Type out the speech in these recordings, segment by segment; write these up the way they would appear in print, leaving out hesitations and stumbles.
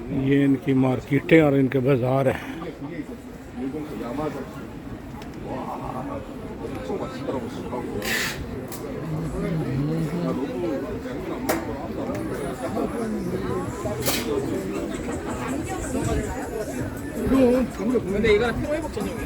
ये इनकी मार्केटें और इनके बाज़ार हैं। 근데 이거는 피로 회복 전용이야.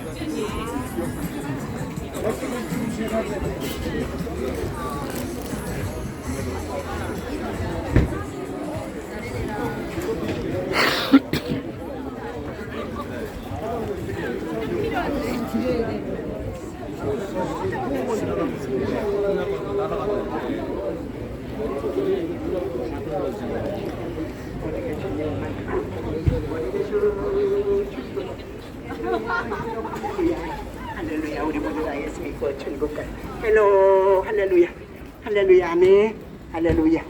할렐루야, 우리 모두 다 예수 믿고 천국 가. 헬로 할렐루야, 할렐루야, 아멘, 할렐루야,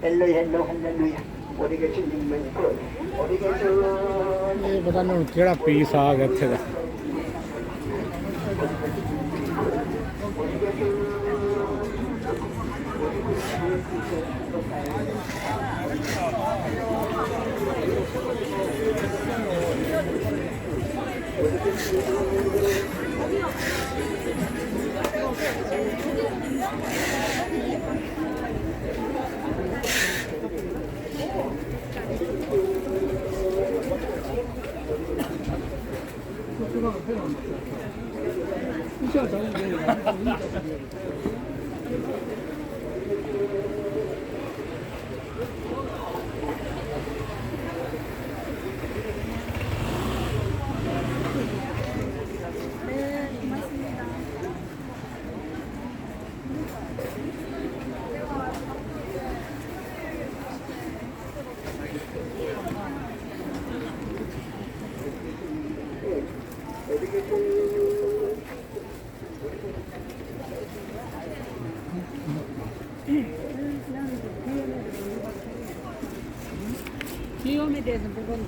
헬로 할렐루야. 우리 계신 주님 믿고 우리 계신 ये पता नहीं केड़ा पीस आ गया थे दा। 비염에 대해서 그건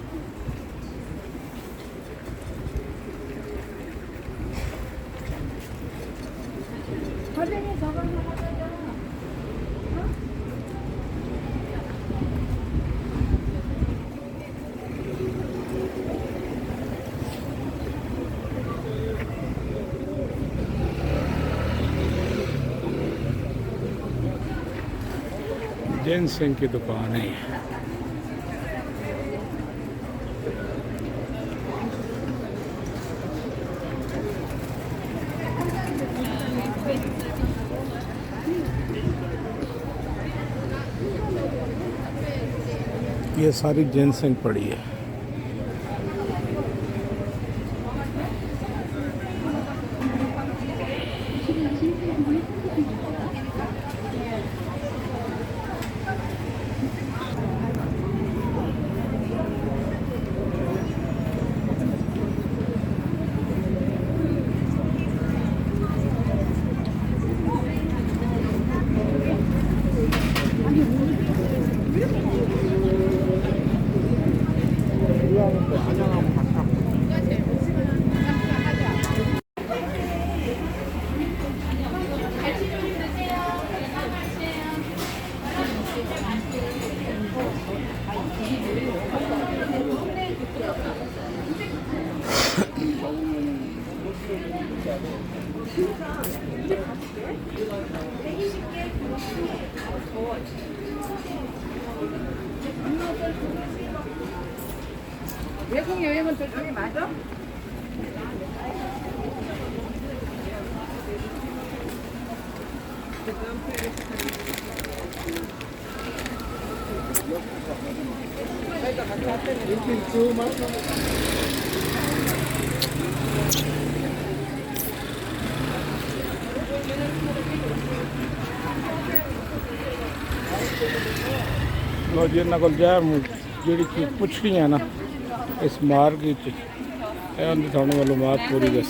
화장에 저거 하잖아. जिनसिंग की दुकान है। ये सारी जिनसिंग पड़ी है। 외국 여행은 저쪽에 맞아? लो जी इन्होंने को जै जी चीज़ पुछनी है ना इस मार्केट थानू मालूमात पूरी दस।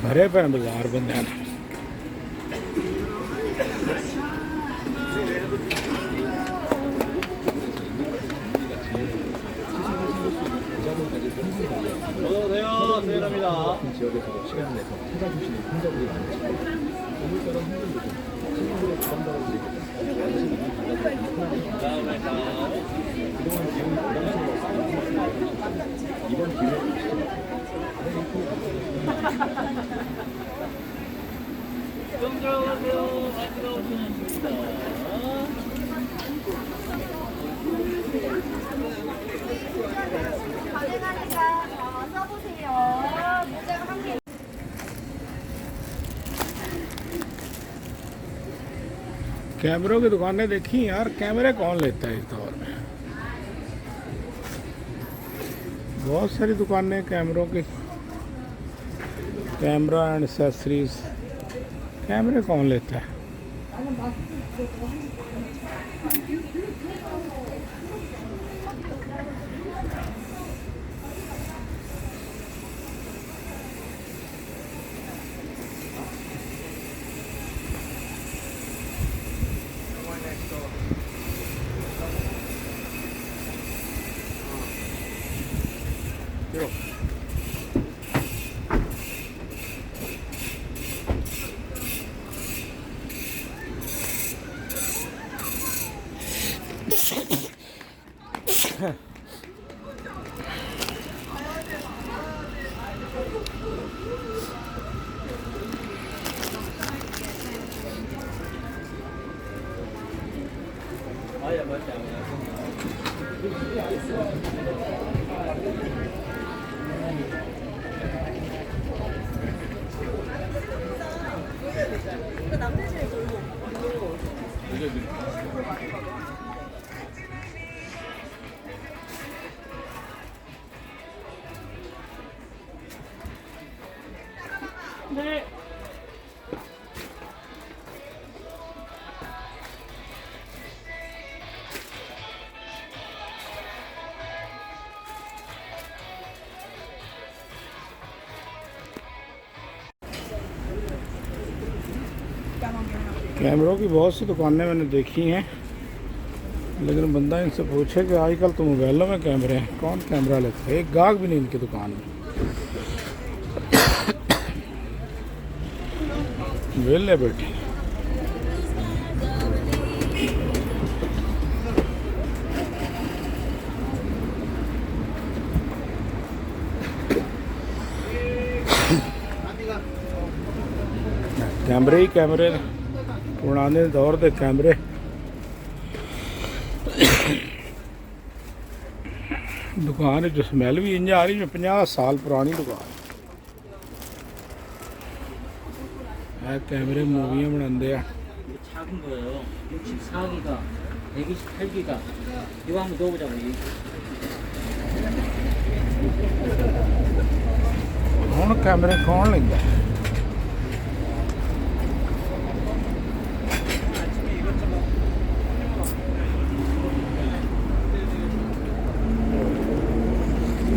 भरे पे बाजार बंद है। 어서오세요. 세일합니다. 지역에서도 시간을 내서 찾아주시는 환자들이 많으시고 오늘처럼 힘든 친구들의 부담감을 그동안 지원 부담스러웠습니다. 이번 기회를 좀 들어가세요. 같이 들어오시면 됩니다. 가능하니까 써보세요. 모자가 한 개. कैमरों की दुकानें देखी यार, कैमरे कौन लेता है इस दौर में। बहुत सारी दुकानें कैमरों की, कैमरा एंड एक्सेसरीज। कैमरे कौन लेता है। 네. कैमरों की बहुत सी दुकानें मैंने देखी हैं, लेकिन बंदा इनसे पूछे कि आजकल तो मोबाइलों में कैमरे हैं, कौन कैमरा लेता है। एक गाहक भी नहीं इनकी दुकान में। वेले बैठे कैमरे ही कैमरे, पुराने दौर के कैमरे। दुकान जो स्मैल भी इंज आ रही है, 50 साल पुरानी दुकान है। कैमरे मूवियाँ बनाते हैं। 작은 거예요. 64기가, 128기가. 이거 한번 넣어보자고요. ਹੁਣ कैमरे कौन लेंदा है।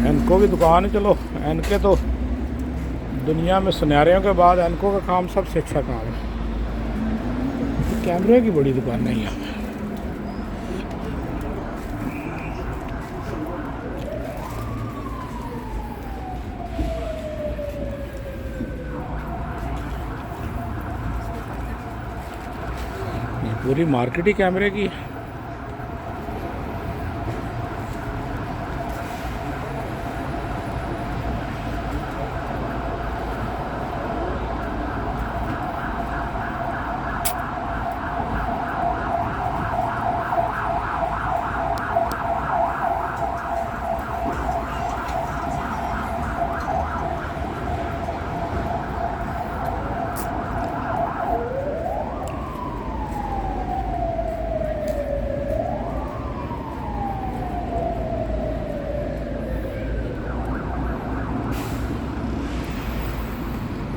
एनको की दुकान है। चलो एनके तो दुनिया में सुनहरियों के बाद एनको का काम सबसे अच्छा काम है। कैमरे की बड़ी दुकान नहीं है। ये पूरी मार्केट ही कैमरे की है।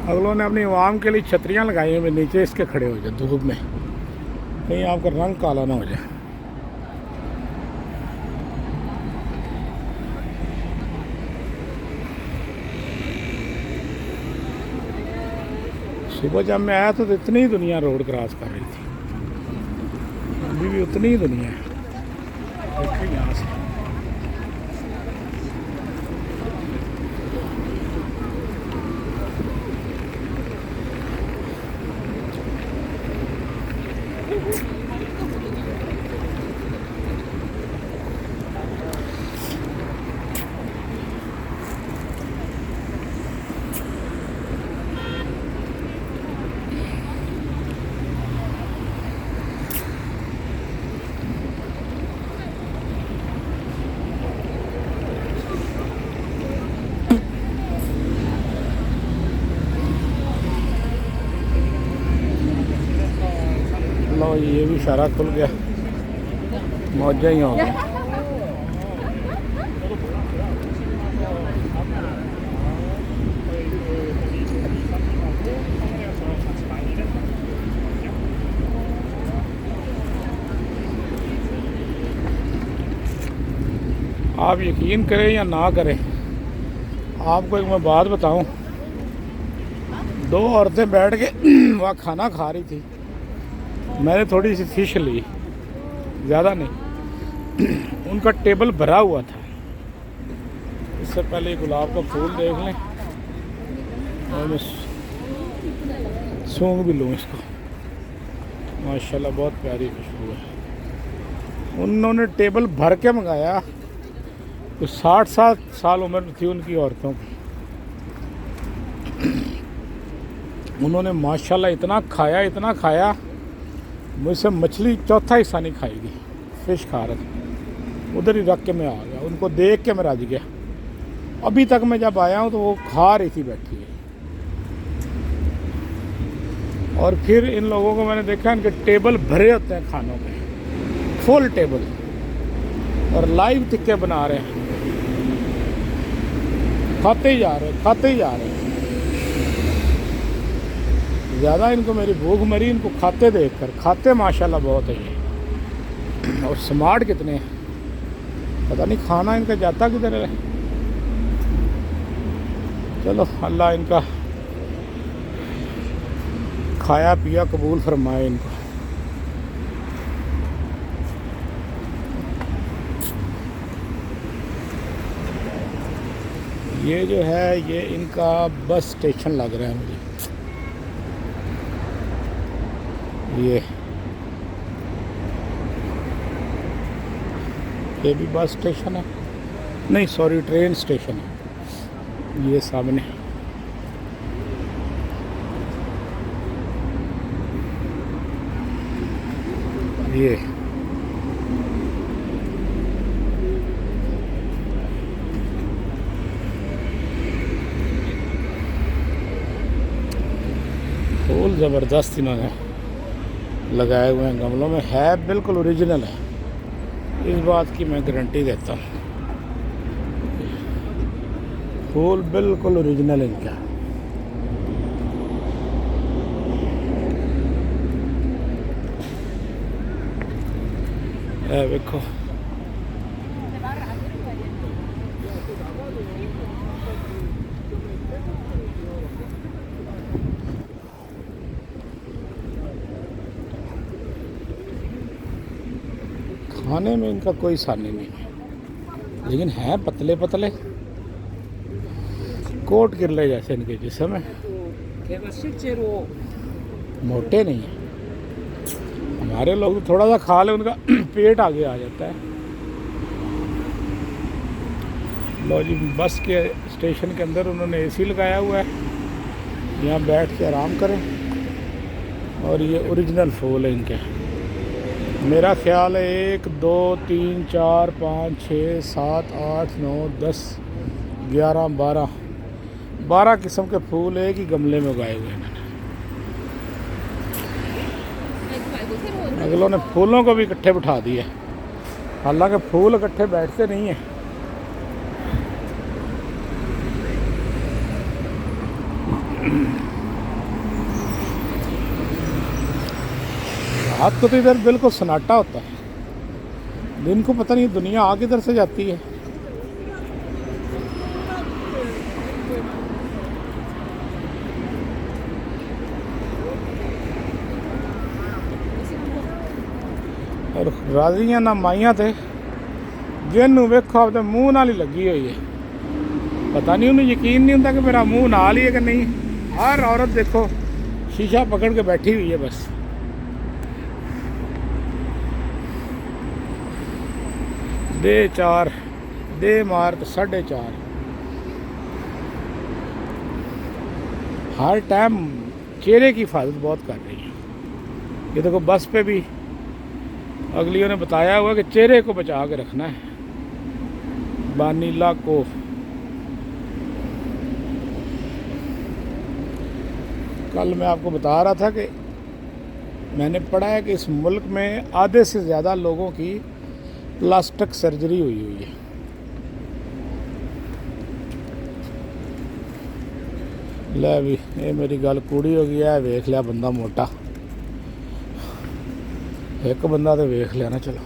अगलों ने अपनी आवाम के लिए छतरियाँ लगाई हैं, नीचे इसके खड़े हो जाए धूप में, कहीं आपका रंग काला ना हो जाए। सुबह जब मैं आया तो इतनी ही दुनिया रोड क्रॉस कर रही थी, अभी भी उतनी ही दुनिया है। देखिए यहाँ से लो ये भी सारा खुल गया, मौजा ही हो गया। आप यकीन करें या ना करें, आपको एक मैं बात बताऊं, दो औरतें बैठ के वहाँ खाना खा रही थी, मैंने थोड़ी सी फिश ली, ज़्यादा नहीं। उनका टेबल भरा हुआ था। इससे पहले गुलाब का फूल देख लें और मैं सूंघ भी लूँ इसको। माशाल्लाह बहुत प्यारी खुशबू है। उन्होंने टेबल भर के मंगाया, कुछ 60 साल उम्र थी उनकी औरतों की। उन्होंने माशाल्लाह इतना खाया, मुझसे मछली चौथा हिस्सा नहीं खाएगी, फिश खा रहा था। उधर ही रख के मैं आ गया, उनको देख के मैं राज गया। अभी तक मैं जब आया हूँ तो वो खा रही थी बैठी है। और फिर इन लोगों को मैंने देखा, इनके टेबल भरे होते हैं खानों के, फुल टेबल, और लाइव टिक्के बना रहे हैं, खाते ही जा रहे हैं। ज़्यादा इनको मेरी भूख मरी इनको खाते देखकर। खाते माशाल्लाह बहुत है ये, और स्मार्ट कितने हैं, पता नहीं खाना इनका जाता किधर है। चलो अल्लाह इनका खाया पिया कबूल फरमाए इनको। ये जो है ये इनका बस स्टेशन लग रहा है मुझे। ये भी बस स्टेशन है, नहीं सॉरी ट्रेन स्टेशन है ये सामने। ये फूल ज़बरदस्त इन्होंने लगाए हुए हैं गमलों में, है बिल्कुल ओरिजिनल है, इस बात की मैं गारंटी देता हूँ। फूल बिल्कुल ओरिजिनल इनका। देखो खाने में इनका कोई सानी नहीं है, लेकिन है पतले पतले कोट किरले जैसे इनके जिस्म है, मोटे नहीं है। हमारे लोग थोड़ा सा खा ले उनका पेट आगे आ जाता है। लो जी, बस के स्टेशन के अंदर उन्होंने एसी लगाया हुआ है, यहाँ बैठ के आराम करें। और ये ओरिजिनल फूल है इनके। मेरा ख्याल है 1 2 3 4 5 6 7 8 9 10 11 12 किस्म के फूल एक ही गमले में उगाए हुए हैं। अगलों ने फूलों को भी इकट्ठे बिठा दिए, हालांकि फूल इकट्ठे बैठते नहीं हैं। रात को तो इधर बिल्कुल सन्नाटा होता है, दिन को पता नहीं दुनिया आ किधर से जाती है। और राजियां ना माइयां थे जिन्हों वेखो अपने मूँह नाल ही लगी हुई है, पता नहीं उन्हें यकीन नहीं होता कि मेरा मुंह नाल ही है कि नहीं। हर औरत देखो शीशा पकड़ के बैठी हुई है बस। दे 4 दे मार तो 4:30। हर टाइम चेहरे की हिफाजत बहुत कर रही है। ये देखो बस पे भी अगलियों ने बताया हुआ कि चेहरे को बचा के रखना है, बानीला को। कल मैं आपको बता रहा था कि मैंने पढ़ा है कि इस मुल्क में आधे से ज़्यादा लोगों की प्लास्टिक सर्जरी हुई है। ले भी ये मेरी गल कूड़ी हो गई है। वेख लिया बंदा मोटा, एक बंदा तो वेख लिया ना। चलो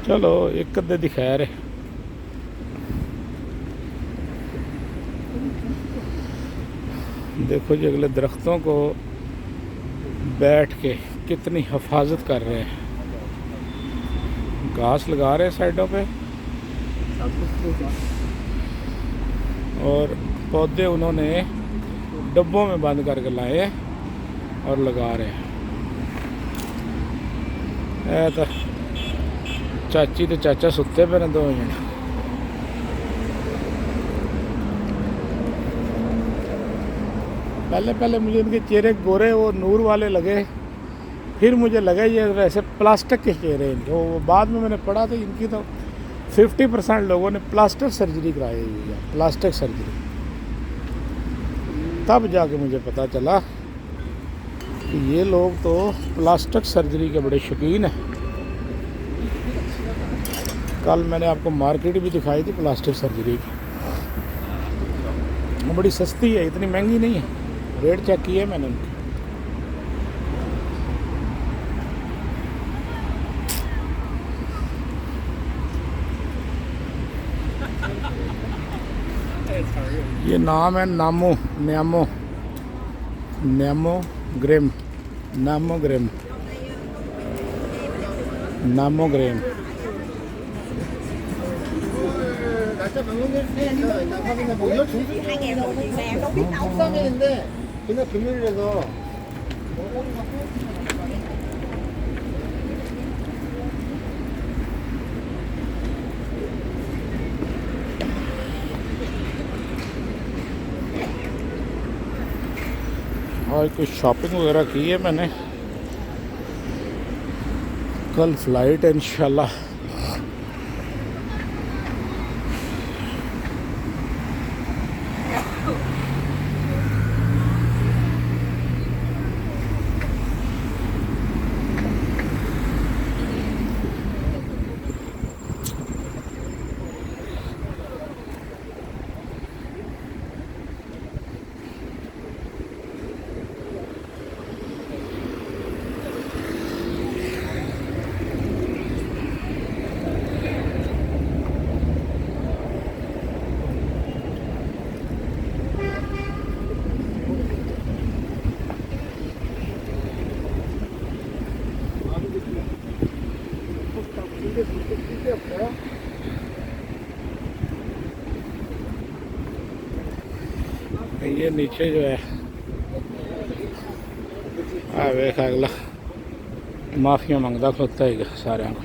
चलो एक अद्धे दी खैर है। देखो जी अगले दरख्तों को बैठ के कितनी हिफाजत कर रहे हैं, घास लगा रहे हैं साइडों पे, और पौधे उन्होंने डब्बों में बंद करके लाए हैं और लगा रहे हैं। ऐ तो चाची तो चाचा सुते पे ने दो जने। पहले मुझे इनके चेहरे गोरे वो नूर वाले लगे, फिर मुझे लगा ये वैसे प्लास्टिक के चेहरे इनके। वो बाद में मैंने पढ़ा था इनकी तो 50% लोगों ने प्लास्टिक सर्जरी कराई हुई है, प्लास्टिक सर्जरी। तब जाके मुझे पता चला कि ये लोग तो प्लास्टिक सर्जरी के बड़े शौकीन हैं। कल मैंने आपको मार्केट भी दिखाई थी प्लास्टिक सर्जरी की, वो बड़ी सस्ती है, इतनी महंगी नहीं है। रेट चेक किए मैंने उनके। ये नाम है नामोग्राम। 날짜 방문될 수 있어. 일단 확인해 보고 이거 중순인데 그냥 금요일에서 आज कुछ शॉपिंग वगैरह की है मैंने। कल फ्लाइट है इंशाल्लाह। ये नीचे जो है वेख अगला माफिया मंगता खोता ही सारे को।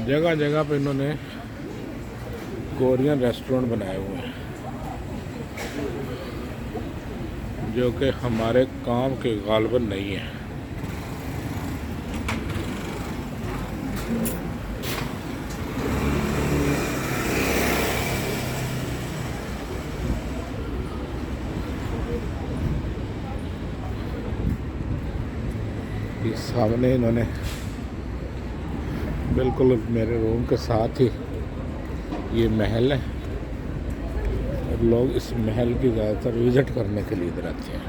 जगह जगह पे इन्होंने कोरियन रेस्टोरेंट बनाए हुए हैं जो कि हमारे काम के गालबन नहीं है। ये सामने इन्होंने बिल्कुल मेरे रूम के साथ ही ये महल है और लोग इस महल की ज़्यादातर विज़िट करने के लिए इधर आते हैं।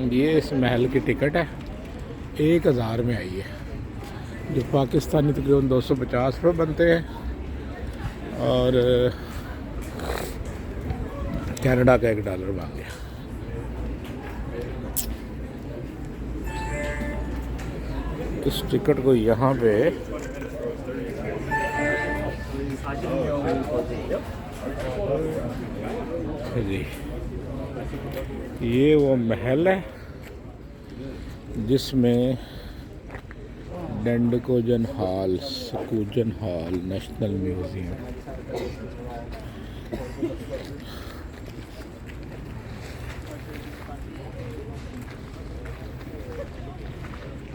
ये इस महल की टिकट है, 1000 में आई है, जो पाकिस्तानी तकरीबन 250 रुपये बनते हैं और कनाडा का $1 बन गया। इस टिकट को यहाँ पे जी, ये वो महल है जिसमें डेंडकोजन हॉल, सकूजन हॉल, नेशनल म्यूज़ियम,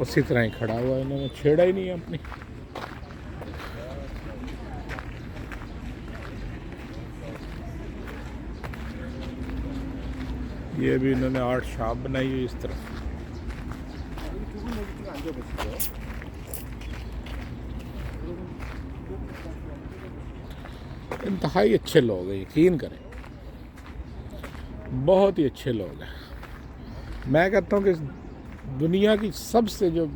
उसी तरह ही खड़ा हुआ है, इन्होंने छेड़ा ही नहीं है अपनी। ये भी इन्होंने आर्ट शॉप बनाई हुई इस तरह। इंतहाई अच्छे लोग हैं, यकीन करें, बहुत ही अच्छे लोग हैं। मैं कहता हूँ कि दुनिया की सबसे जो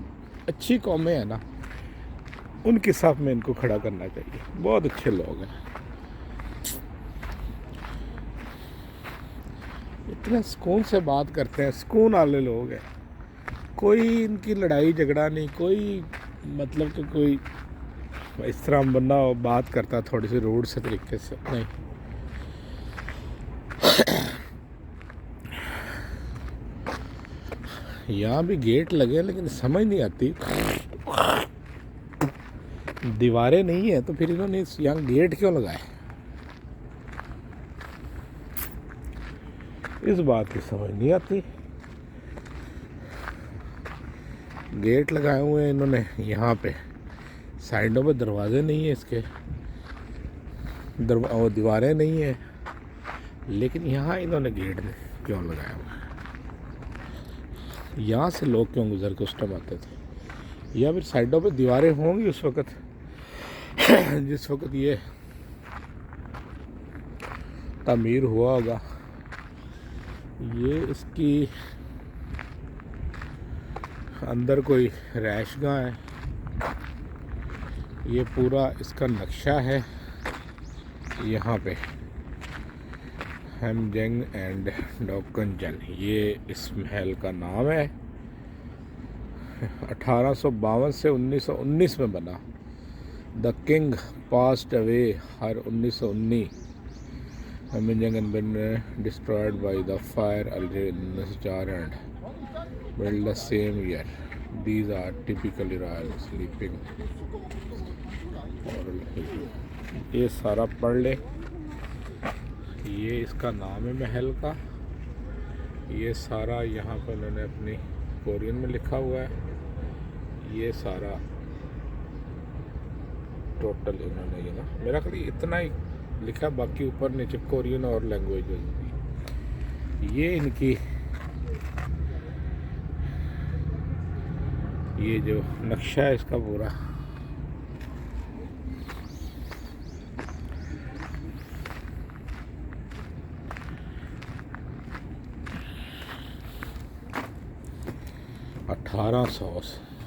अच्छी कौमें हैं ना, उनके साथ में इनको खड़ा करना चाहिए। बहुत अच्छे लोग हैं, इतने सुकून से बात करते हैं, सुकून वाले लोग हैं। कोई इनकी लड़ाई झगड़ा नहीं, कोई मतलब कि कोई इस तरह बंदा बात करता थोड़ी सी रूड से तरीके से नहीं। यहाँ भी गेट लगे लेकिन समझ नहीं आती, दीवारें नहीं है तो फिर इन्होंने यहाँ गेट क्यों लगाए, इस बात की समझ नहीं आती। गेट लगाए हुए हैं इन्होंने, यहाँ पे साइडों पे दरवाजे नहीं है इसके, और दीवारें नहीं है, लेकिन यहाँ इन्होंने गेट क्यों लगाया हुआ है। यहाँ से लोग क्यों गुजर के उस टाइम आते थे, या फिर साइडों पे दीवारें होंगी उस वक़्त जिस वक़्त ये तामीर हुआ होगा। ये इसकी अंदर कोई रैशगाह है, ये पूरा इसका नक्शा है। यहाँ पे हेमजेंग एंड डोकनजन, ये इस महल का नाम है। 1852 से 1919 में बना। The king passed away her 1919। हेमजेंग and been destroyed by the fire अल-नस्जार and built the same year. These are typically royal sleeping. ये सारा पढ़ ले, ये इसका नाम है महल का। ये सारा यहाँ पर उन्होंने अपनी कोरियन में लिखा हुआ है। ये सारा टोटल इन्होंने ये ना, मेरा ख्याल इतना ही लिखा, बाकी ऊपर नीचे कोरियन और लैंग्वेज। ये इनकी ये जो नक्शा है इसका पूरा,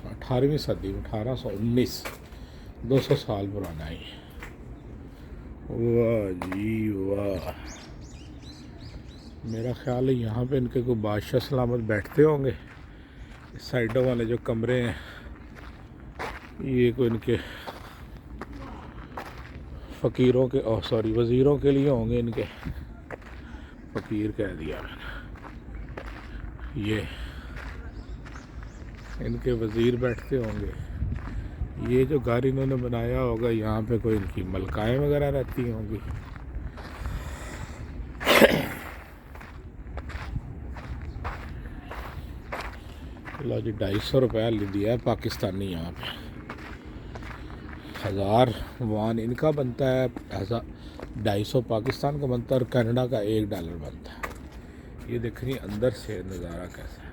अठारहवीं सदी 1819, 200 साल पुराना है। वाह जी वाह, मेरा ख्याल है यहाँ पे इनके कोई बादशाह सलामत बैठते होंगे। साइडों वाले जो कमरे हैं ये कोई इनके फ़कीरों के, सॉरी वज़ीरों के लिए होंगे। इनके फ़कीर कह दिया मैंने, ये इनके वज़ीर बैठते होंगे। ये जो घर इन्होंने बनाया होगा, यहाँ पे कोई इनकी मलकाएँ वगैरह रहती होंगी। लो जी 250 रुपया ले दिया है पाकिस्तानी। यहाँ पे 1000 वान इनका बनता है, 250 पाकिस्तान का बनता है और कनाडा का $1 बनता है। ये देख रही अंदर से नज़ारा कैसा है,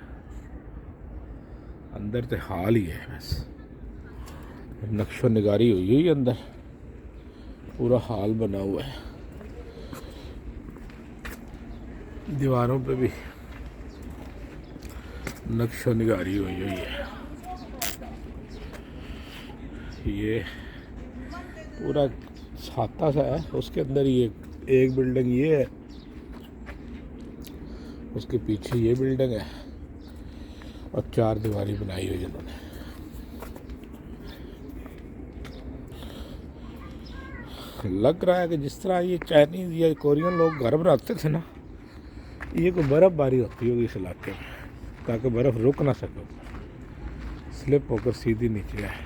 अंदर तो हाल ही है, बस नक्शो निगारी हुई है अंदर, पूरा हाल बना हुआ है। दीवारों पे भी नक्शो निगारी हुई है। ये पूरा छाता सा है, उसके अंदर ये एक बिल्डिंग ये है, उसके पीछे ये बिल्डिंग है और 4 दीवारी बनाई हुई जिन्होंने। लग रहा है कि जिस तरह ये चाइनीज़ या कोरियन लोग घर बनाते थे ना, ये कोई बर्फ़बारी होती होगी इस इलाके में, ताकि बर्फ़ रुक ना सके, स्लिप होकर सीधी नीचे आए।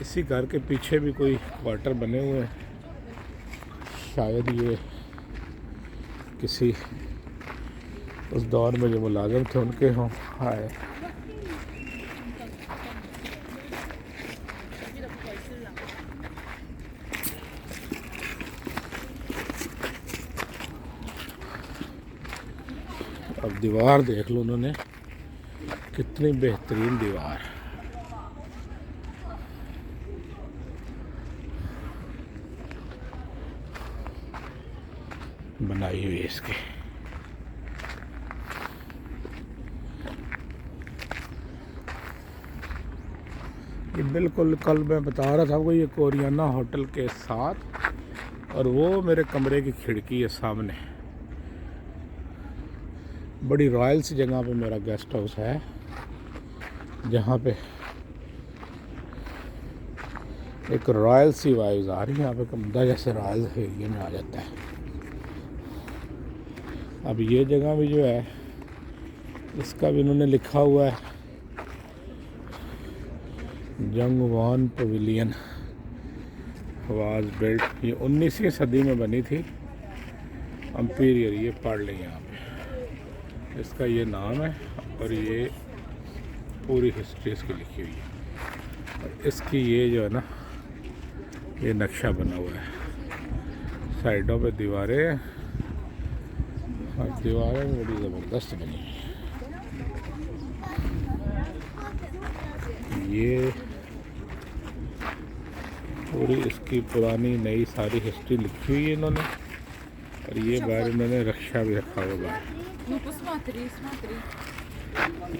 इसी घर के पीछे भी कोई क्वार्टर बने हुए हैं, शायद ये किसी उस दौर में जो मुलाजिम थे उनके हों। आए अब दीवार देख लो उन्होंने, कितनी बेहतरीन दीवार बनाई हुई है इसकी। ये बिल्कुल कल मैं बता रहा था आपको, ये कोरियाना होटल के साथ, और वो मेरे कमरे की खिड़की है सामने। बड़ी रॉयल सी जगह पे मेरा गेस्ट हाउस है, जहाँ पे एक रॉयल सी वाइब्स आ रही है। यहाँ पे कमरा जैसे रॉयल एरिया में आ जाता है। अब ये जगह भी जो है, इसका भी इन्होंने लिखा हुआ है जंगवान पवेलियन वाज बिल्ट। ये 19वीं सदी में बनी थी, एम्पीरियर। ये पढ़ लें यहाँ पे, इसका ये नाम है और ये पूरी हिस्ट्री इसकी लिखी हुई है। और इसकी ये जो है ना, ये नक्शा बना हुआ है, साइडों पे दीवारें हैं और दीवारें बड़ी ज़बरदस्त बनी है। ये पूरी इसकी पुरानी नई सारी हिस्ट्री लिखी हुई है इन्होंने, और ये बाहर इन्होंने रक्षा भी रखा हुआ है।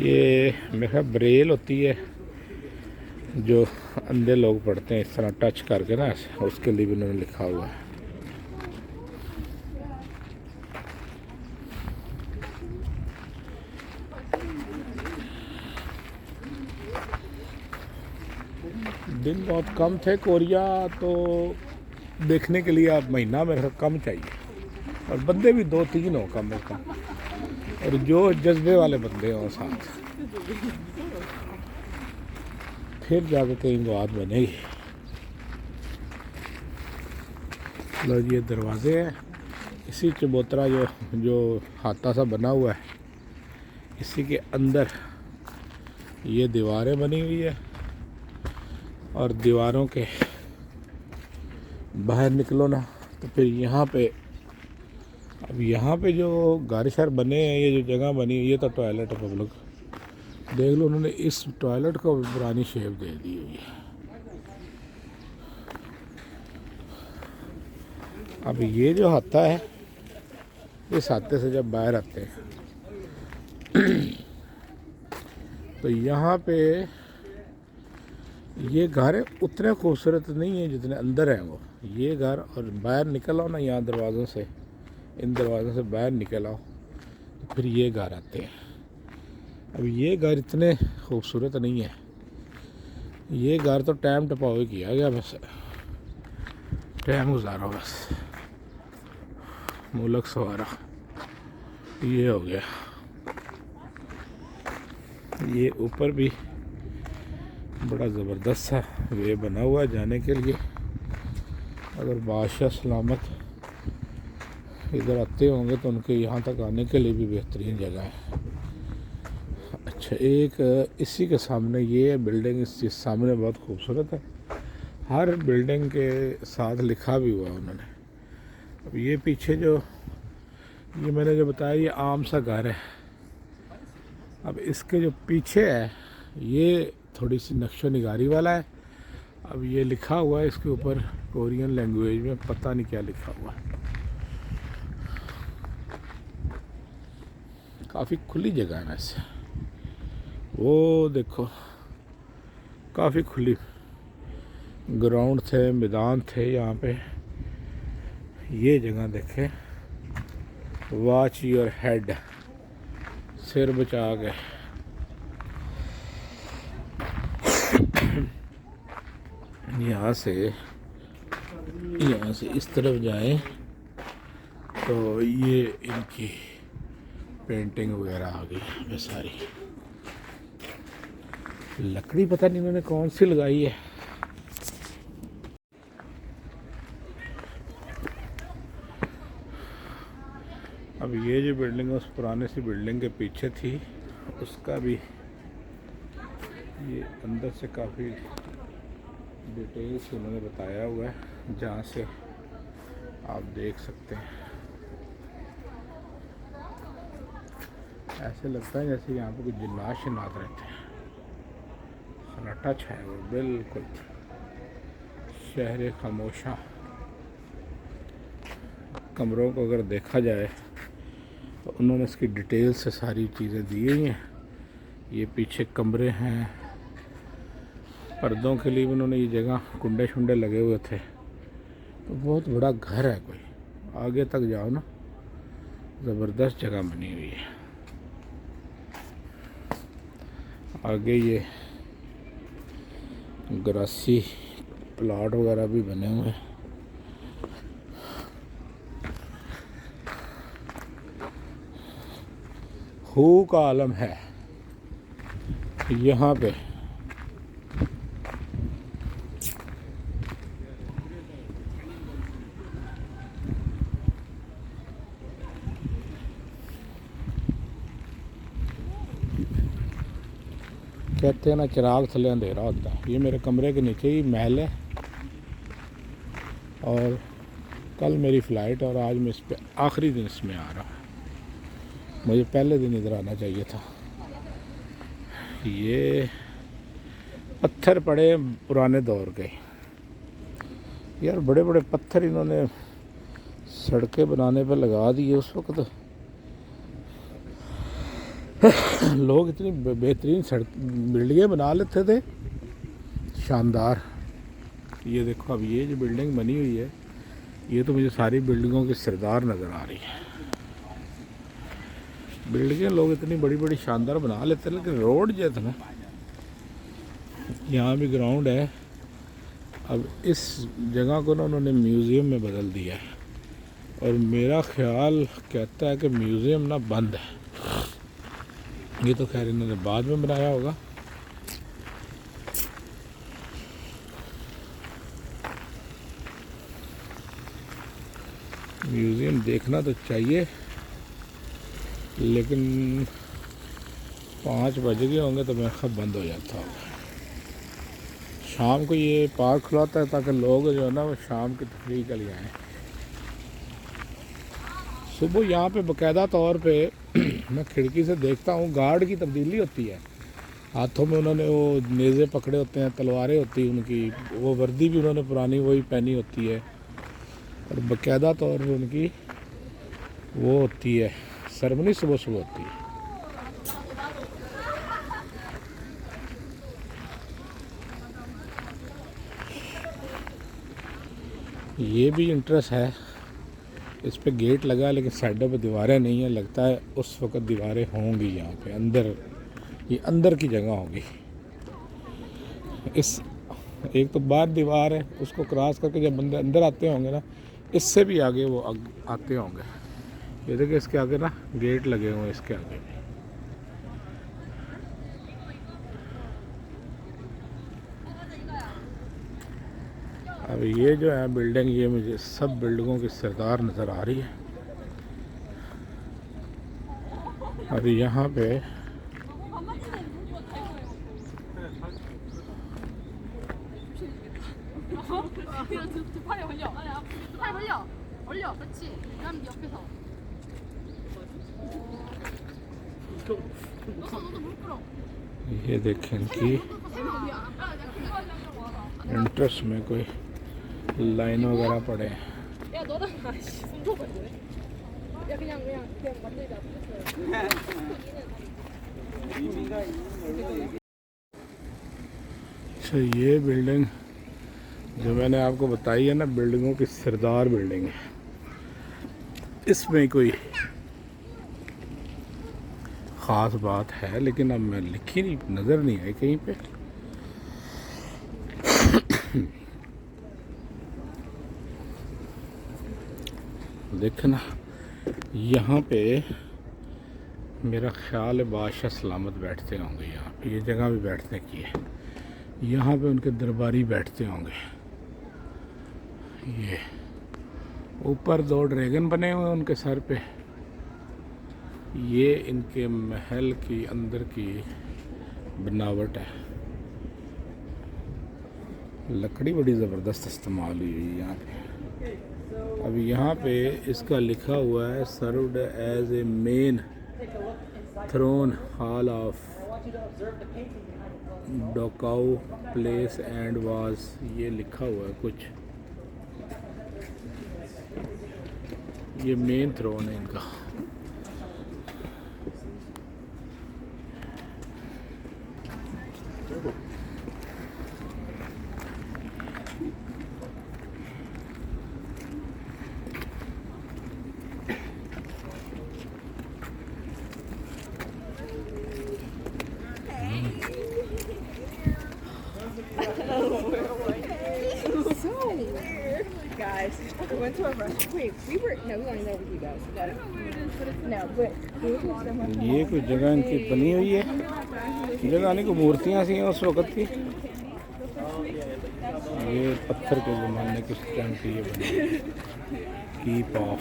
ये मेरा ब्रेल होती है जो अंधे लोग पढ़ते हैं, इस तरह टच करके ना, उसके लिए भी इन्होंने लिखा हुआ है। दिन बहुत कम थे कोरिया, तो देखने के लिए आप महीना में कम चाहिए, और बंदे भी 2-3 हो कम से कम, और जो जज्बे वाले बंदे हों साथ, फिर जाकर कहीं बात बनेगी। लो ये दरवाजे हैं, इसी चबूतरा जो हाथा सा बना हुआ है, इसी के अंदर ये दीवारें बनी हुई है, और दीवारों के बाहर निकलो ना तो फिर यहाँ पे, अब यहाँ पे जो घर शर बने हैं, ये जो जगह बनी है, ये तो टॉयलेट है पब्लिक। देख लो उन्होंने इस टॉयलेट को भी पुरानी शेप दे दी हुई है। अब ये जो हाथा है, इस हाथे से जब बाहर आते हैं तो यहाँ पे ये घर उतने खूबसूरत नहीं है जितने अंदर हैं वो। ये घर, और बाहर निकल आओ ना यहाँ दरवाज़ों से, इन दरवाज़ों से बाहर निकल आओ तो फिर ये घर आते हैं। अब ये घर इतने खूबसूरत नहीं है, ये घर तो टाइम टपावे किया गया, बस टाइम गुजारो, बस मुल्क सवारा, ये हो गया। ये ऊपर भी बड़ा ज़बरदस्त सा वे बना हुआ है जाने के लिए। अगर बादशाह सलामत इधर आते होंगे तो उनके यहाँ तक आने के लिए भी बेहतरीन जगह है, अच्छे अच्छा, एक इसी के सामने ये बिल्डिंग इस सामने बहुत खूबसूरत है। हर बिल्डिंग के साथ लिखा भी हुआ है उन्होंने। अब ये पीछे जो ये मैंने जो बताया ये आम सा घर है। अब इसके जो पीछे है ये थोड़ी सी नक्शो निगारी वाला है। अब ये लिखा हुआ है इसके ऊपर कोरियन लैंग्वेज में, पता नहीं क्या लिखा हुआ है। काफ़ी खुली जगह है वैसे, वो देखो काफ़ी खुली ग्राउंड थे, मैदान थे यहाँ पे। ये जगह देखे, वॉच योर हेड, सिर बचा के। यहाँ से इस तरफ जाएं तो ये इनकी पेंटिंग वगैरह आ गई है सारी। लकड़ी पता नहीं इन्होंने कौन सी लगाई है। अब ये जो बिल्डिंग उस पुराने सी बिल्डिंग के पीछे थी, उसका भी ये अंदर से काफ़ी डिटेल्स उन्होंने बताया हुआ है, जहाँ से आप देख सकते हैं। ऐसे लगता है जैसे यहाँ पे कुछ जिन्नात शिन्नात रहते हैं। सन्नाटा छाया हुआ बिल्कुल, शहर खामोशा। कमरों को अगर देखा जाए तो उन्होंने इसकी डिटेल से सारी चीज़ें दी हुई हैं। ये पीछे कमरे हैं, पर्दों के लिए उन्होंने ये जगह कुंडे शुंडे लगे हुए थे। तो बहुत बड़ा घर है कोई, आगे तक जाओ ना, ज़बरदस्त जगह बनी हुई है। आगे ये ग्रासी प्लॉट वगैरह भी बने हुए हैं। हू का आलम है यहाँ पे। कहते हैं ना चिराग थले अंधेरा होता है। ये मेरे कमरे के नीचे ही महल है और कल मेरी फ़्लाइट और आज मैं इस पे आखिरी दिन इसमें आ रहा हूँ। मुझे पहले दिन इधर आना चाहिए था। ये पत्थर पड़े पुराने दौर के यार, बड़े बड़े पत्थर इन्होंने सड़कें बनाने पर लगा दिए। उस वक्त लोग इतनी बेहतरीन सड़क बिल्डिंगें बना लेते थे, शानदार। ये देखो अब ये जो बिल्डिंग बनी हुई है, ये तो मुझे सारी बिल्डिंगों की सरदार नज़र आ रही है। बिल्डिंगें लोग इतनी बड़ी बड़ी शानदार बना लेते हैं, लेकिन रोड जो है ना, यहाँ भी ग्राउंड है। अब इस जगह को ना उन्होंने म्यूज़ियम में बदल दिया है और मेरा ख्याल कहता है कि म्यूज़ियम ना बंद है। ये तो खैर इन्होंने बाद में बनाया होगा। म्यूज़ियम देखना तो चाहिए, लेकिन 5 बज गए होंगे तो मेरा ख्याल बंद हो जाता होगा। शाम को ये पार्क खुलाता है ताकि लोग जो है ना वो शाम की तफरीह के लिए आएँ। सुबह यहाँ पे बाकायदा तौर पे मैं खिड़की से देखता हूँ, गार्ड की तब्दीली होती है। हाथों में उन्होंने वो नेज़े पकड़े होते हैं, तलवारें होती हैं उनकी, वो वर्दी भी उन्होंने पुरानी वही पहनी होती है और बाकायदा तौर पे उनकी वो होती है सेरेमनी, सुबह सुबह होती है। ये भी इंटरेस्ट है, इस पे गेट लगा है लेकिन साइडों पे दीवारें नहीं है। लगता है उस वक्त दीवारें होंगी यहाँ पे अंदर, ये अंदर की जगह होगी। इस एक तो बाहर दीवार है, उसको क्रॉस करके जब बंदे अंदर आते होंगे ना, इससे भी आगे वो आते होंगे। ये देखिए इसके आगे ना गेट लगे हुए हैं, इसके आगे भी। अब ये जो है बिल्डिंग, ये मुझे सब बिल्डिंगों की सरदार नज़र आ रही है। अब यहाँ पे 팔 벌려. 올려. 그렇지. 그다음 옆에서. 너도 물 끌어. ये देखें इनकी इंटरेस्ट में कोई लाइन वगैरह पड़े हैं। 야 너랑 아씨 손 줘봐 그래. 야 그냥 만들자. अच्छा ये बिल्डिंग जो मैंने आपको बताई है ना, बिल्डिंगों की सरदार बिल्डिंग है। इसमें कोई ख़ास बात है लेकिन अब मैं लिखी नहीं, नज़र नहीं आई कहीं पे। देखना यहाँ पे मेरा ख्याल है बादशाह सलामत बैठते होंगे। यहाँ पे ये जगह भी बैठने की है। यहाँ पे उनके दरबारी बैठते होंगे। ये ऊपर 2 ड्रैगन बने हुए हैं उनके सर पे। ये इनके महल की अंदर की बनावट है। लकड़ी बड़ी ज़बरदस्त इस्तेमाल हुई है यहाँ पे। अब यहाँ पे इसका लिखा हुआ है served as a main throne hall of डोकाउ प्लेस एंड वाज, ये लिखा हुआ है कुछ। ये मेन थ्रोन है इनका। Guys, we went to a restaurant. Wait, we weren't going there with you guys. No, but we were with someone. ये कोई जगह इनकी बनी हुई है। जगह नहीं, को मूर्तियाँ सी हैं उस वक़्त की। ये पत्थर के ज़माने के टाइम की ये बनी है। Keep of.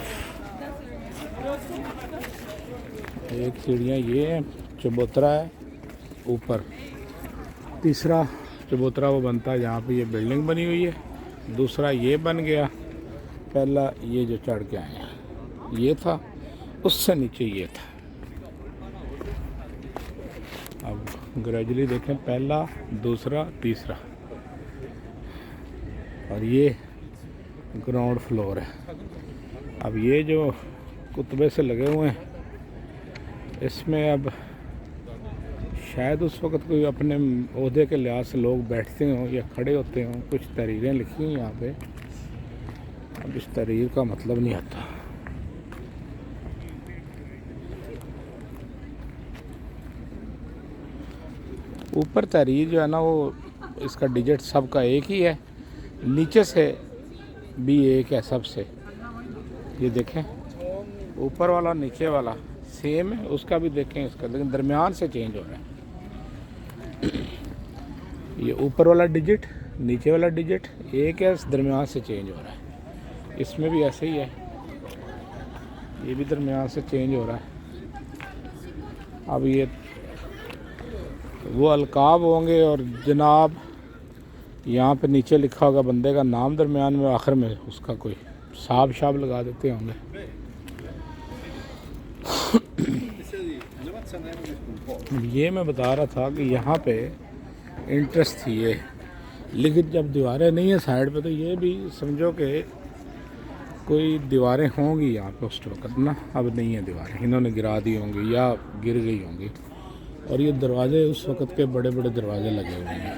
एक सीढ़ियाँ ये है, चबूतरा है ऊपर। तीसरा चबूतरा वो बनता है जहाँ पे ये बिल्डिंग बनी हुई है। दूसरा ये बन गया। पहला ये जो चढ़ के आए हैं ये था, उससे नीचे ये था। अब ग्रेजुअली देखें, पहला, दूसरा, तीसरा, और ये ग्राउंड फ्लोर है। अब ये जो कुतबे से लगे हुए हैं, इसमें अब शायद उस वक़्त कोई अपने ओहदे के लिहाज से लोग बैठते हों या खड़े होते हों। कुछ तहरीरें लिखी हैं यहाँ पे। अब इस तहरीर का मतलब नहीं आता। ऊपर तहरीर जो है ना, वो इसका डिजिट सबका एक ही है, नीचे से भी एक है सबसे। ये देखें, ऊपर वाला नीचे वाला सेम है, उसका भी देखें इसका, लेकिन दरमियान से चेंज हो रहा है। ये ऊपर वाला डिजिट, नीचे वाला डिजिट एक है, दरमियान से चेंज हो रहा है। इसमें भी ऐसे ही है, ये भी दरमियान से चेंज हो रहा है। अब ये वो अलकाब होंगे और जनाब यहाँ पे नीचे लिखा होगा बंदे का नाम, दरमियान में आखिर में उसका कोई साब शाब लगा देते होंगे। ये मैं बता रहा था कि यहाँ पे इंटरेस्ट थी ये, लेकिन जब दीवारें नहीं है साइड पे, तो ये भी समझो कि कोई दीवारें होंगी यहाँ पे उस वक्त ना। अब नहीं है दीवारें, इन्होंने गिरा दी होंगी या गिर गई होंगी। और ये दरवाजे उस वक्त के बड़े बड़े दरवाजे लगे हुए हैं।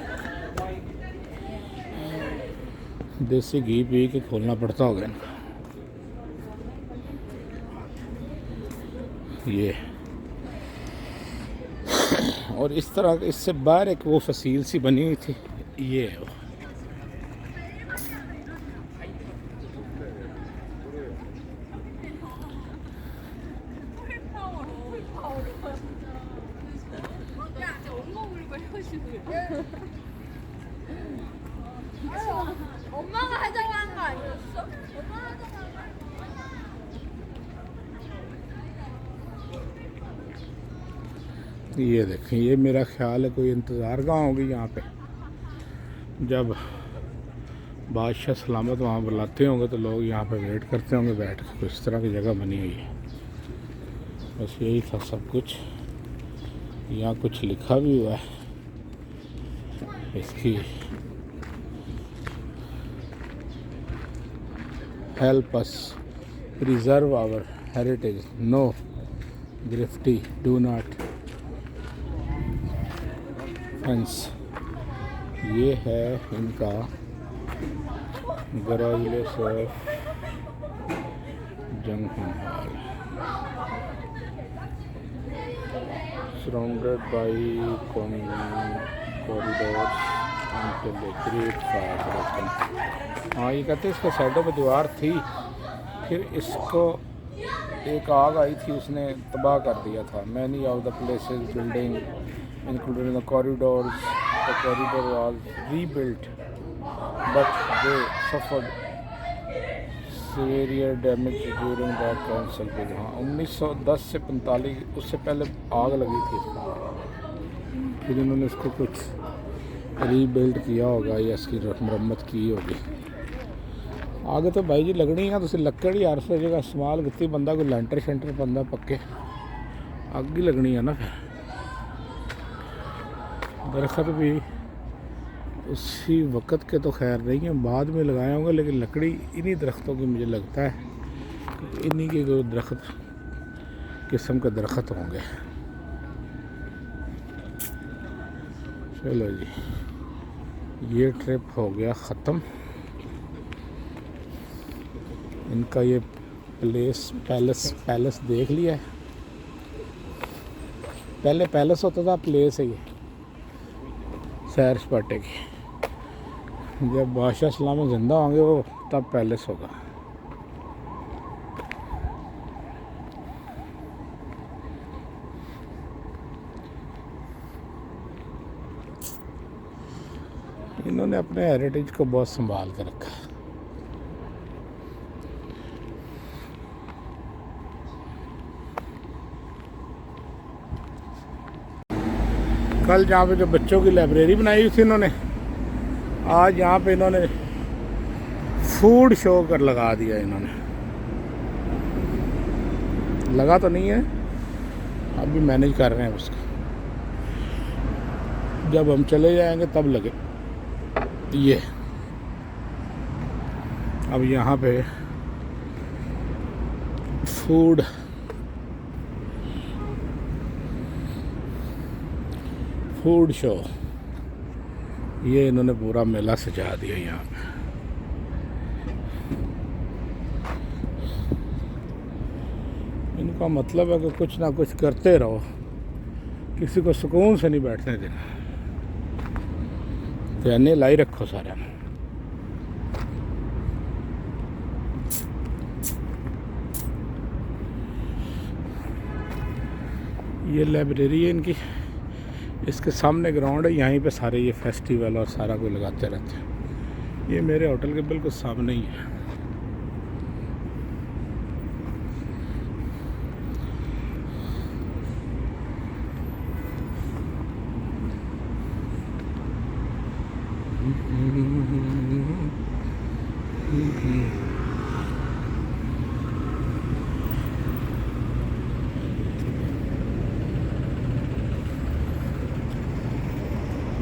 देसी घी पी के खोलना पड़ता होगा इनका। ये और इस तरह इससे बाहर एक वो फसील सी बनी हुई थी, ये है वो। 엄마가 하자고 한 거 아니었어? 엄마가 하자고 한 거 아니었어? ये देखें, ये मेरा ख्याल है कोई इंतज़ार गाह होगी यहाँ पे। जब बादशाह सलामत वहाँ बुलाते होंगे तो लोग यहाँ पे वेट करते होंगे बैठ के। कुछ इस तरह की जगह बनी हुई है। बस यही था सब कुछ। यहाँ कुछ लिखा भी हुआ है इसकी, help us preserve our heritage, no graffiti, do not fence. ये है इनका garage of junction hall, surrounded by corridors until the great fire happened। हाँ, ये कहते हैं इसके साइडों पे दीवार थी, फिर इसको एक आग आई थी, उसने तबाह कर दिया था। Many of the places building including the corridors, the corridor was rebuilt but they suffered severe damage during the cancel bill. हाँ, 1910 से 45, उससे पहले आग लगी थी इसको, फिर इन्होंने इसको कुछ रीबिल्ड किया होगा या इसकी मरम्मत की होगी। आगे तो भाई जी लगनी है, तुम लक्कड़ ही हर जगह इस्तेमाल की, बंदा कोई लैंटर शेंटर बंदा पक्के अग ही लगनी है ना। फिर दरख्त भी उसी वक़्त के तो खैर नहीं है, बाद में लगाए होंगे, लेकिन लकड़ी इन्हीं दरख्तों की मुझे लगता है, इन्हीं के कोई दरख्त किस्म के दरख्त होंगे। चलो जी, ये ट्रिप हो गया ख़त्म। इनका ये पैलेस देख लिया है। पहले पैलेस होता था, प्लेस है ये सैर सपाटे की। जब बादशाह सलामत ज़िंदा होंगे वो तब पैलेस होगा। इन्होंने अपने हेरिटेज को बहुत संभाल कर रखा। कल जहाँ पे जो बच्चों की लाइब्रेरी बनाई हुई थी इन्होंने, आज यहाँ पे इन्होंने फूड शो कर लगा दिया। इन्होंने लगा तो नहीं है, अभी मैनेज कर रहे हैं उसको, जब हम चले जाएंगे तब लगे। ये अब यहाँ पे फूड शो, ये इन्होंने पूरा मेला सजा दिया यहाँ पे। इनका मतलब है कि कुछ ना कुछ करते रहो, किसी को सुकून से नहीं बैठने देना, ध्यान लाई रखो सारे। ये लाइब्रेरी है इनकी, इसके सामने ग्राउंड है, यहीं पे सारे ये फेस्टिवल और सारा कोई लगाते रहते हैं। ये मेरे होटल के बिल्कुल सामने ही है।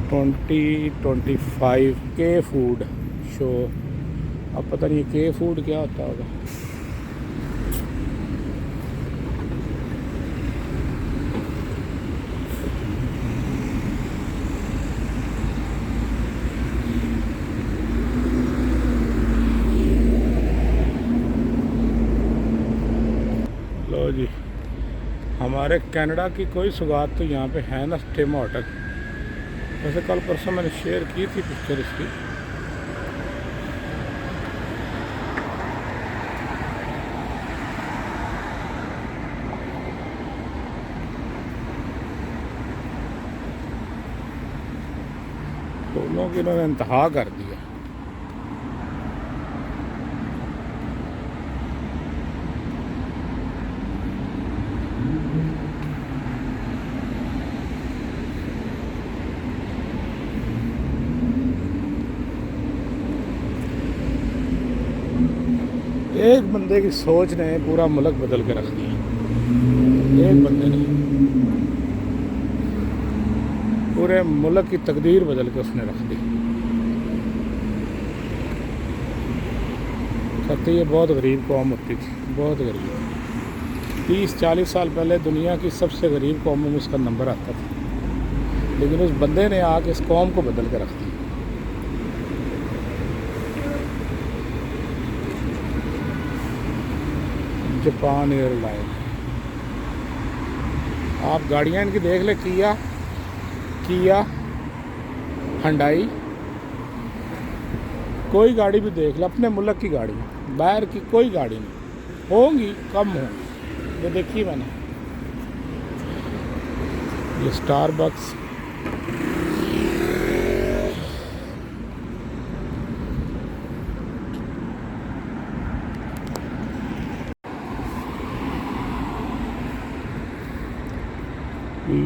ट्वेंटी 25 के फूड शो। अब पता नहीं के फूड क्या होता होगा। लो जी, हमारे कनाडा की कोई सौगात तो यहाँ पे है ना, टिम होटल। वैसे कल परसों मैंने शेयर की थी पिक्चर इसकी। फूलों की इन्होंने इंतहा कर दिया। एक बंदे की सोच ने पूरा मुल्क बदल के रख दिया। एक बंदे ने पूरे मुल्क की तकदीर बदल के उसने रख दी। कहते ये बहुत गरीब कौम होती थी, बहुत गरीब। 30-40 साल पहले दुनिया की सबसे गरीब कौमों में उसका नंबर आता था, लेकिन उस बंदे ने आके इस कौम को बदल के रख दिया। जापान एयरलाइन, आप गाड़ियाँ इनकी देख ले, किया, हुंडई, कोई गाड़ी भी देख ले, अपने मुल्क की गाड़ी, बाहर की कोई गाड़ी नहीं होंगी, कम होंगी। ये देखी मैंने, ये स्टारबक्स,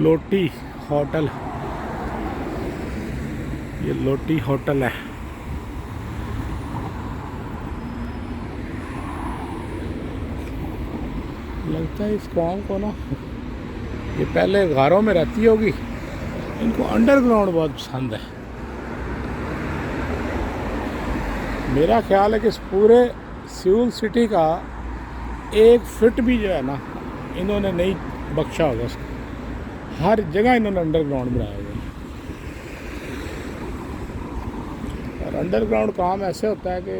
लोटी होटल, ये लोटी होटल है। लगता है इस कौम को ना, ये पहले घरों में रहती होगी, इनको अंडरग्राउंड बहुत पसंद है। मेरा ख्याल है कि इस पूरे सियोल सिटी का 1 फीट भी जो है ना, इन्होंने नहीं बख्शा होगा उसको। हर जगह इन्होंने अंडरग्राउंड बनाया हुआ है। और अंडरग्राउंड काम ऐसे होता है कि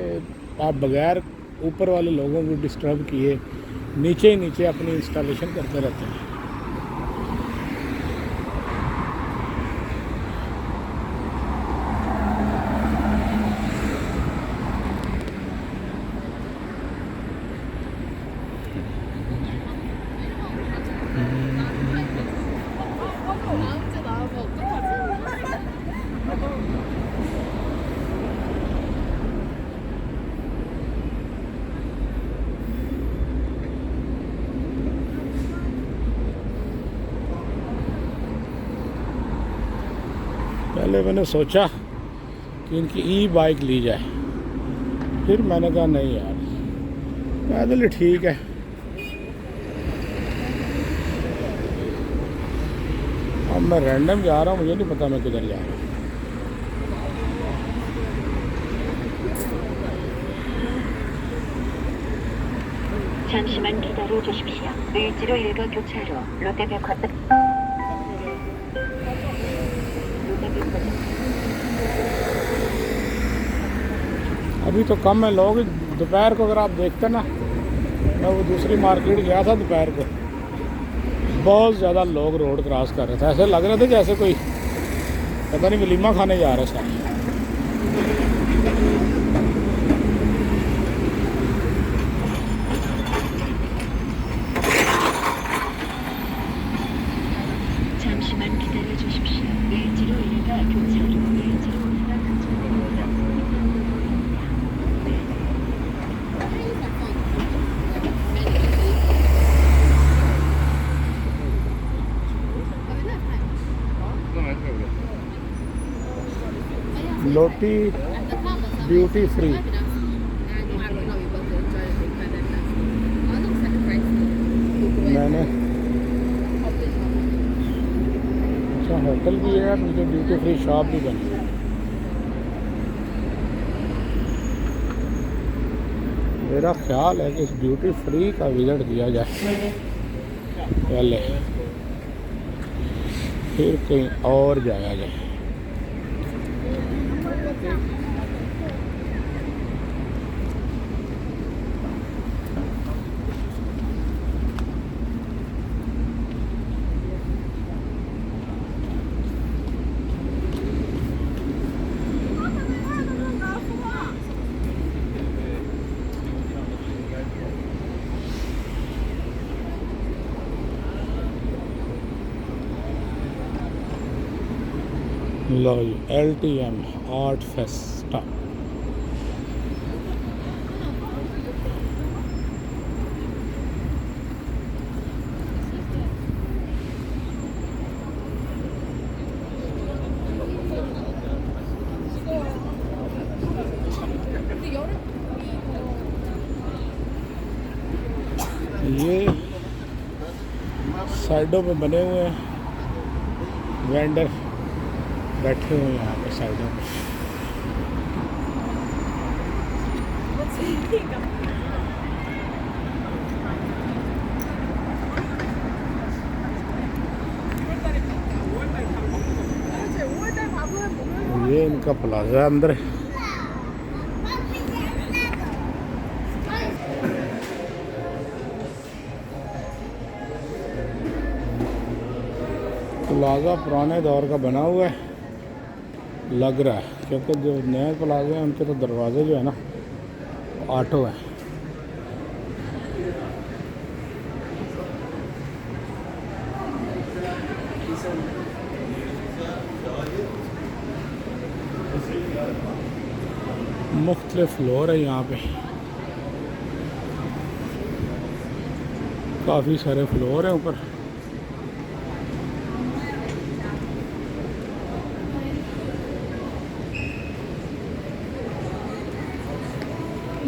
आप बगैर ऊपर वाले लोगों को डिस्टर्ब किए नीचे ही नीचे अपनी इंस्टॉलेशन करते रहते हैं। 언제 나와서 어떡하지? पहले मैंने सोचा कि इनकी ई-बाइक ली जाए, फिर मैंने कहा नहीं यार, पैदल ही ठीक है। अब मैं रैंडम जा रहा हूँ, मुझे नहीं पता मैं किधर जा रहा हूँ। 잠시만 기다려 주십시오. 을지로 1가 교차로 롯데백화점. अभी तो कम है लोग, दोपहर को अगर आप देखते ना, मैं वो दूसरी मार्केट गया था दोपहर को, बहुत ज़्यादा लोग रोड क्रॉस कर रहे थे। ऐसे लग रहे थे जैसे कोई पता नहीं वलीमा खाने जा रहे सारे। 잠시만 기다려 주십시오. 을지로 1가 교차로 을지로 1가 교차로. लोटी ड्यूटी फ्री, मैंने अच्छा होटल भी है, मुझे ड्यूटी फ्री शॉप भी बनी है। मेरा ख्याल है कि इस ड्यूटी फ्री का विजिट किया जाए पहले, फिर कहीं और जाया जाए। लो जी, LTM आर्ट फेस्टा। ये साइडों में बने हुए हैं वेंडर, बैठे हुए हैं यहाँ पे साइडों में। ये इनका प्लाजा अंदर है। प्लाजा पुराने दौर का बना हुआ है लग रहा है, क्योंकि जो नए प्लाजे हैं उनके तो दरवाजे जो है ना ऑटो है। मुख्तलिफ फ्लोर है यहाँ पे, काफ़ी सारे फ्लोर हैं ऊपर।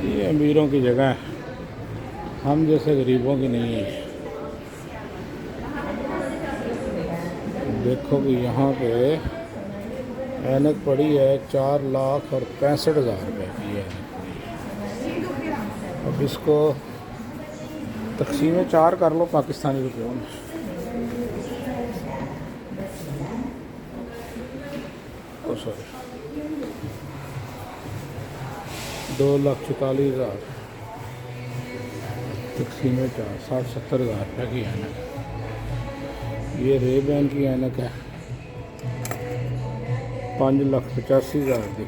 ये अमीरों की जगह है, हम जैसे गरीबों की नहीं है। देखो कि यहाँ पे ऐनक पड़ी है 4,65,000 रुपये की है। अब इसको तकसीम 4 कर लो पाकिस्तानी रुपयों में। ओ सॉरी 2,44,000 तकसीम 4 60-70,000 रुपये की ऐनक। ये रेबैन की ऐनक है 5,85,000 की।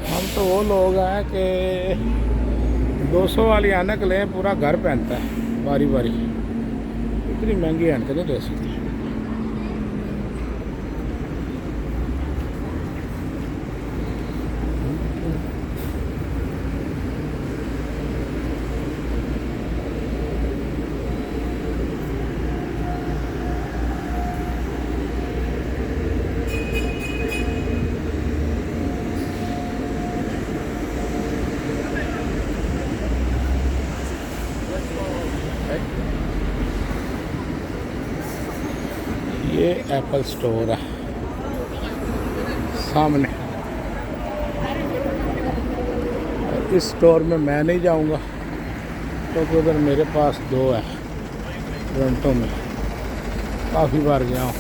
हम तो वो लोग हैं कि 200 वाली ऐनक लें, पूरा घर पहनता है बारी बारी। इतनी महंगी ऐनक नहीं ले सकती। ये एप्पल स्टोर है सामने। इस स्टोर में मैं नहीं जाऊंगा क्योंकि उधर मेरे पास 2 है टोरंटो में, काफ़ी बार गया हूँ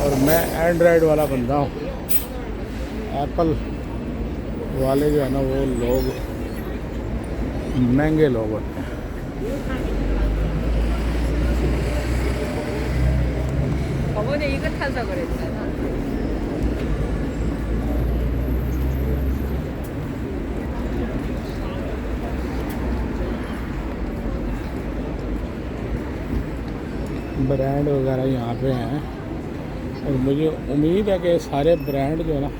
और मैं एंड्रॉयड वाला बंदा हूँ। एप्पल वाले जो है ना वो लोग महंगे लोग होते हैं। 저번에 이거 타서 그랬잖아. ब्रांड वगैरह यहाँ पे हैं और मुझे उम्मीद है कि सारे ब्रांड जो है ना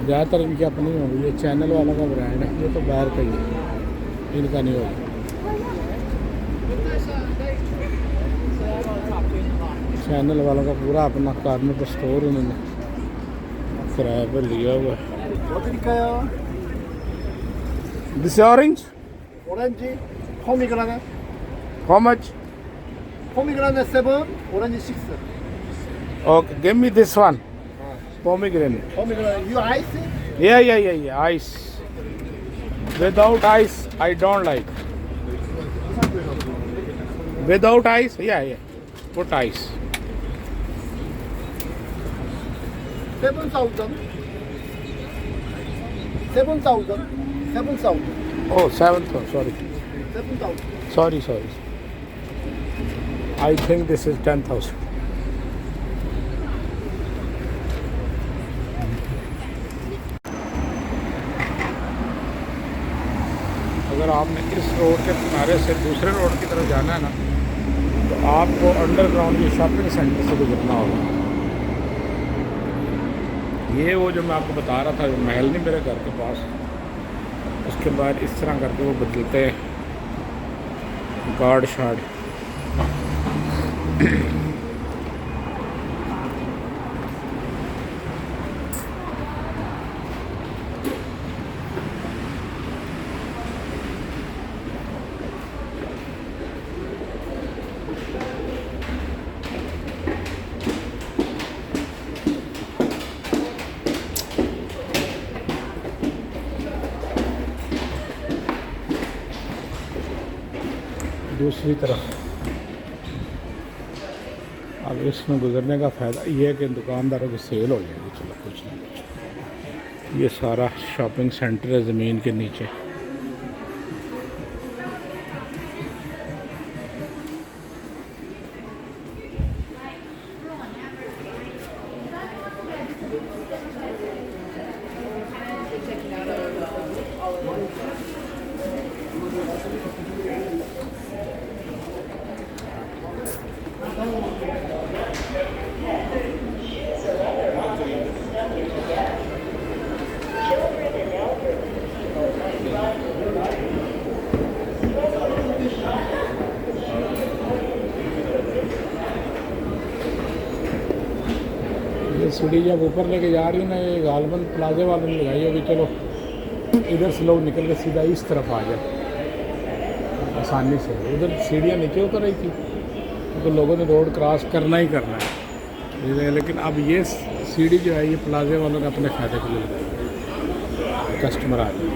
ज़्यादातर इनकी अपनी होंगी। ये चैनल वालों का ब्रांड है, ये तो बाहर का ही है, इनका नहीं होगा। चैनल वालों का पूरा अपना कार्नर स्टोर उन्होंने किराए पर लिया हुआ है। This orange 오렌지, 포미그라넷, how much? 포미그라넷 7, 오렌지 6. Okay give me this one pomegranate. 포미그라넷, you ice? Yeah, ice. Without ice I don't like. Without ice, yeah, put ice. 7,000. 7,000. 7,000. Oh, 7th, sorry. 7,000. Sorry. I think this is 10,000. अगर आपने इस road के किनारे से दूसरे road की तरफ जाना है ना तो आपको अंडरग्राउंड की शॉपिंग सेंटर से गुजरना होगा। ये वो जो मैं आपको बता रहा था, जो महल नहीं मेरे घर के पास, उसके बाद इस तरह करके वो बदलते हैं गार्ड शार्ड। दूसरी तरफ अब इसमें गुजरने का फ़ायदा ये है कि दुकानदारों की सेल हो जाएगी। चलो कुछ नहीं कुछ। ये सारा शॉपिंग सेंटर है ज़मीन के नीचे। ये सीढ़ी जब ऊपर लेके जा रही है ना, ये गालबन प्लाजे वालों ने लगाई होगी। चलो इधर से लोग निकल के सीधा इस तरफ आ जाए आसानी से। उधर सीढ़ियाँ नीचे उतर रही थी तो लोगों ने रोड क्रॉस करना ही करना है। लेकिन अब ये सीढ़ी जो है ये प्लाजे वालों ने अपने फ़ायदे के लिए लगाई, कस्टमर आ जाए।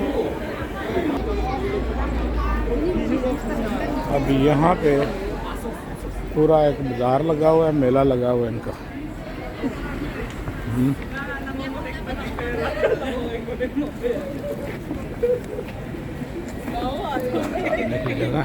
अब यहाँ पे पूरा एक बाज़ार लगा हुआ है, मेला लगा हुआ है इनका। जगह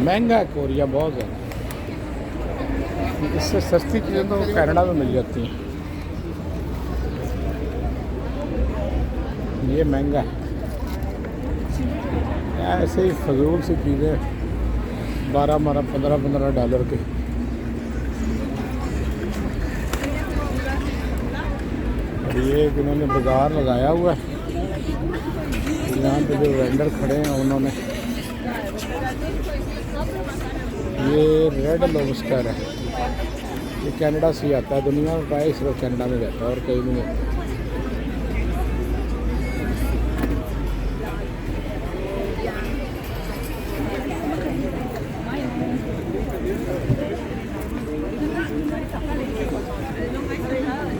महंगा है कोरिया बहुत ज़्यादा। इससे सस्ती चीज़ें तो कनाडा में मिल जाती हैं, ये महंगा है। ऐसे ही फजूल सी चीज़ें 12-15 डॉलर के। और ये इन्होंने बाज़ार लगाया हुआ है, यहाँ पे जो वेंडर खड़े हैं उन्होंने, ये रेड लॉबस्टर है, ये कनाडा से ही आता है। दुनिया में प्राय सिर्फ कनाडा में रहता है और कहीं भी नहीं।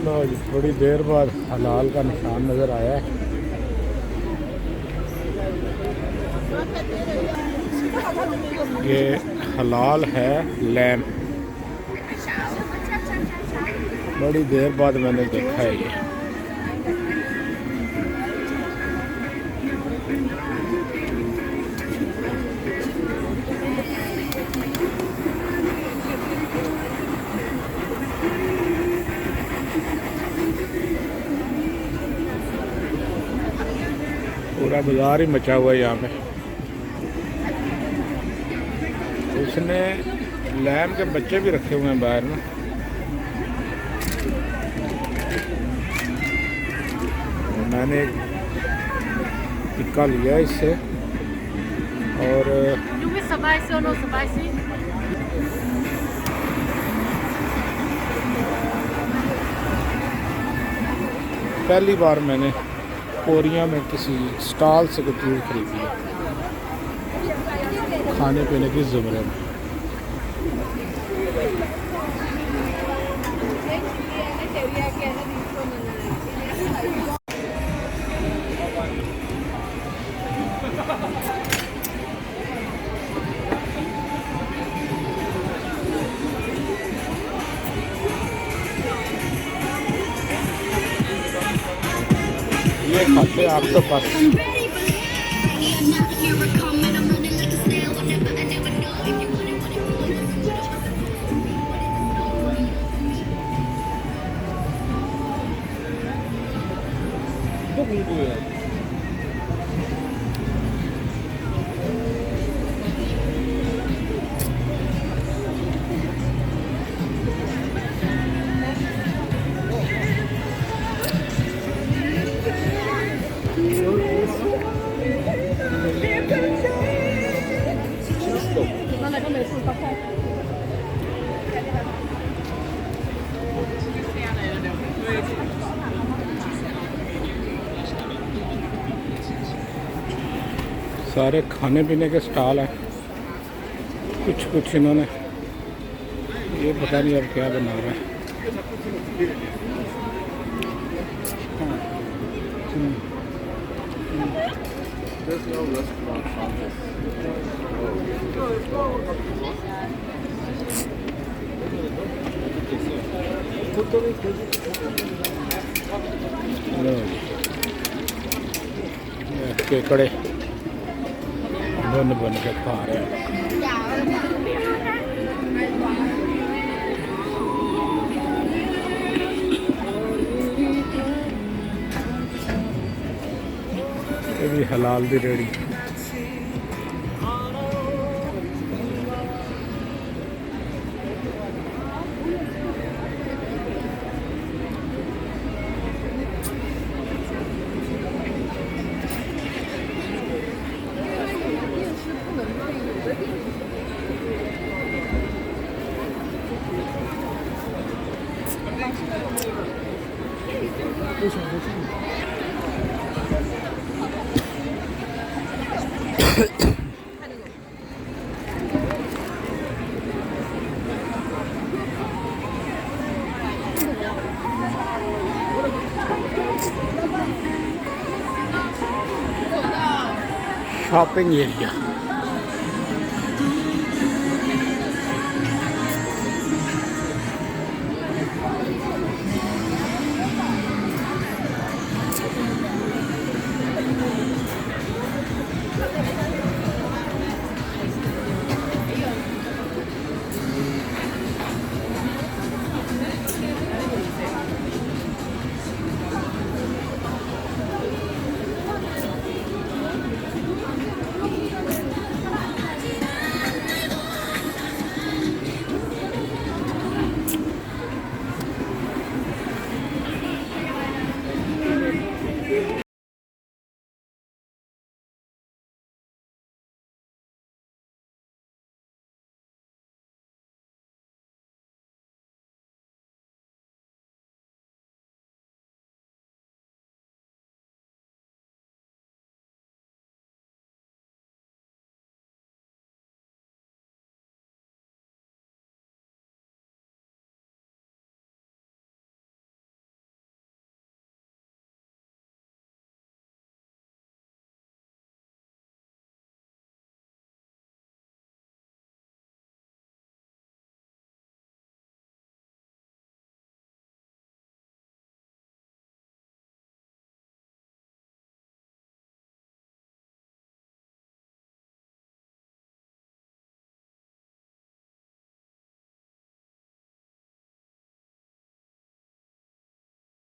लो जी, थोड़ी देर बाद हलाल का निशान नज़र आया है। ये हलाल है लैम, बड़ी देर बाद मैंने देखा है ये। पूरा बाजार ही मचा हुआ है यहाँ पे। उसने लैम के बच्चे भी रखे हुए हैं बाहर में। मैंने एक टिक्का लिया इससे और पहली बार मैंने कोरिया में किसी स्टॉल से कोई चीज़ खरीदी है खाने पीने की ज़ुमरे में। ये खाते आप तो पास 공부해야 돼. सारे खाने पीने के स्टॉल हैं। कुछ कुछ इन्होंने, ये पता नहीं अब क्या बना रहा है। केकड़े बन बन के खा रहे हैं। ये भी हलाल दी रेड़ी। Shopping area.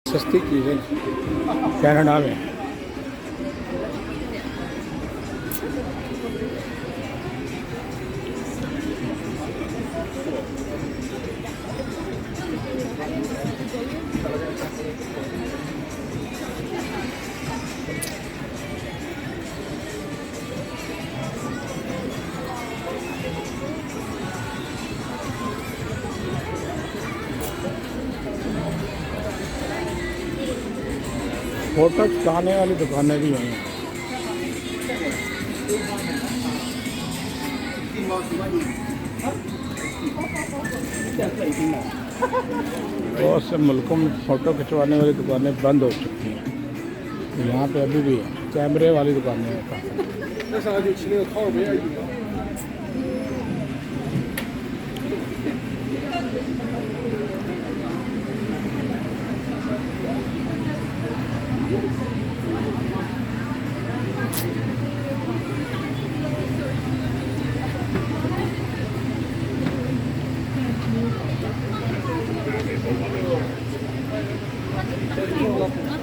सस्ती चीज़ें कनाडा में। फोटो खिंचाने वाली दुकानें भी हैं। बहुत से मुल्कों में फ़ोटो खिंचवाने वाली दुकानें बंद हो चुकी हैं। यहाँ पे अभी भी है, कैमरे वाली दुकानें हैं काफ़ी। Whatever.